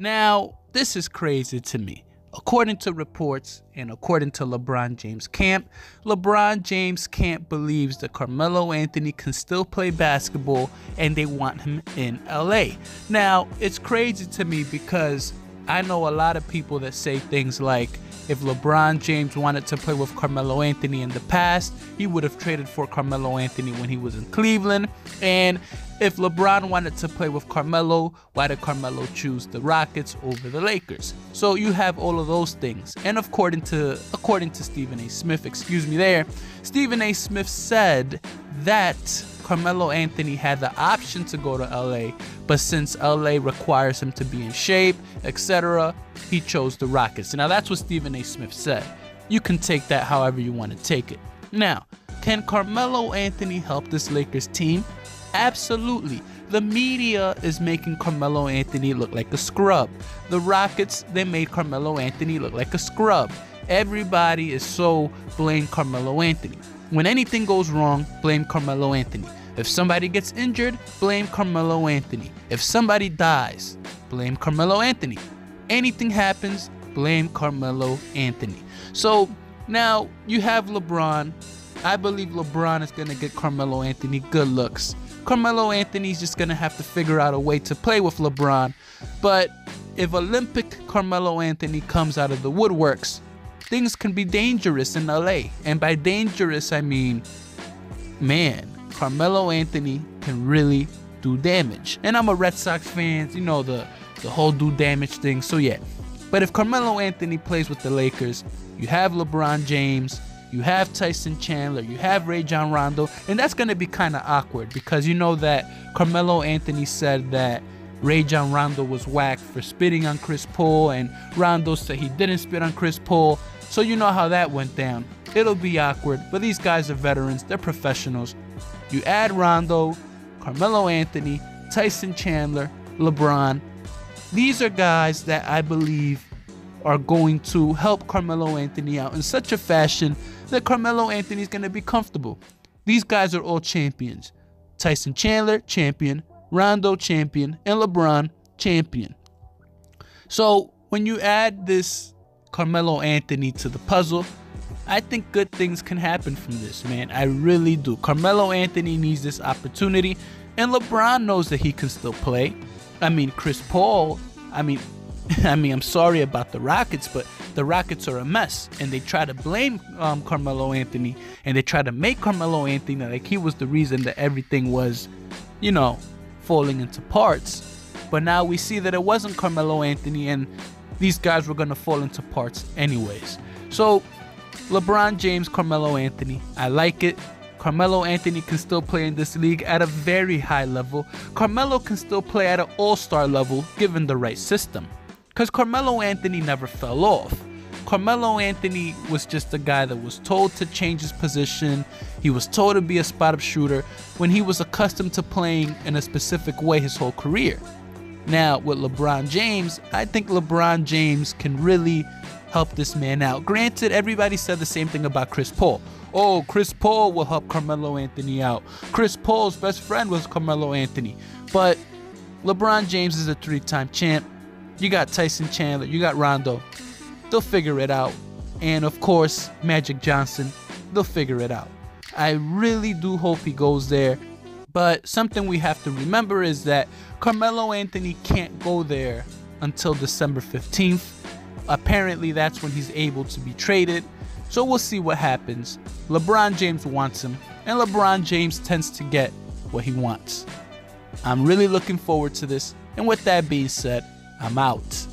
Now, this is crazy to me. According to reports and according to LeBron James' camp believes that Carmelo Anthony can still play basketball and they want him in LA. Now, it's crazy to me because I know a lot of people that say things like, if LeBron James wanted to play with Carmelo Anthony in the past, he would have traded for Carmelo Anthony when he was in Cleveland. And if LeBron wanted to play with Carmelo, why did Carmelo choose the Rockets over the Lakers? So you have all of those things. And according to Stephen A. Smith, Stephen A. Smith said that Carmelo Anthony had the option to go to LA, but since LA requires him to be in shape, etc., he chose the Rockets. Now, that's what Stephen A. Smith said. You can take that however you want to take it. Now, can Carmelo Anthony help this Lakers team? Absolutely. The media is making Carmelo Anthony look like a scrub. The Rockets, they made Carmelo Anthony look like a scrub. Everybody is so blame Carmelo Anthony. When anything goes wrong, blame Carmelo Anthony. If somebody gets injured, blame Carmelo Anthony. If somebody dies, blame Carmelo Anthony. Anything happens, blame Carmelo Anthony. So now you have LeBron. I believe LeBron is going to get Carmelo Anthony good looks. Carmelo Anthony's just going to have to figure out a way to play with LeBron. But if Olympic Carmelo Anthony comes out of the woodworks, things can be dangerous in LA. And by dangerous, I mean, man, Carmelo Anthony can really do damage. And I'm a Red Sox fan, you know, the whole do damage thing, so yeah. But if Carmelo Anthony plays with the Lakers, you have LeBron James, you have Tyson Chandler, you have Rajon Rondo, and that's going to be kind of awkward because you know that Carmelo Anthony said that Rajon Rondo was whack for spitting on Chris Paul, and Rondo said he didn't spit on Chris Paul, so you know how that went down. It'll be awkward, but these guys are veterans, they're professionals. You add Rondo, Carmelo Anthony, Tyson Chandler, LeBron. These are guys that I believe are going to help Carmelo Anthony out in such a fashion that Carmelo Anthony is going to be comfortable. These guys are all champions. Tyson Chandler, champion. Rondo, champion. And LeBron, champion. So when you add this Carmelo Anthony to the puzzle, I think good things can happen from this, man. I really do. Carmelo Anthony needs this opportunity, and LeBron knows that he can still play. I mean, Chris Paul, I'm sorry about the Rockets, but the Rockets are a mess, and they try to blame Carmelo Anthony, and they try to make Carmelo Anthony like he was the reason that everything was, you know, falling into parts. But now we see that it wasn't Carmelo Anthony, and these guys were going to fall into parts anyways. So LeBron James, Carmelo Anthony, I like it. Carmelo Anthony can still play in this league at a very high level. Carmelo can still play at an all-star level given the right system. Because Carmelo Anthony never fell off. Carmelo Anthony was just a guy that was told to change his position. He was told to be a spot-up shooter when he was accustomed to playing in a specific way his whole career. Now, with LeBron James, I think LeBron James can really help this man out. Granted, everybody said the same thing about Chris Paul. Oh, Chris Paul will help Carmelo Anthony out. Chris Paul's best friend was Carmelo Anthony. But LeBron James is a three-time champ. You got Tyson Chandler, you got Rondo. They'll figure it out. And of course, Magic Johnson, they'll figure it out. I really do hope he goes there. But something we have to remember is that Carmelo Anthony can't go there until December 15th. Apparently, that's when he's able to be traded. So we'll see what happens. LeBron James wants him, and LeBron James tends to get what he wants. I'm really looking forward to this. And with that being said, I'm out.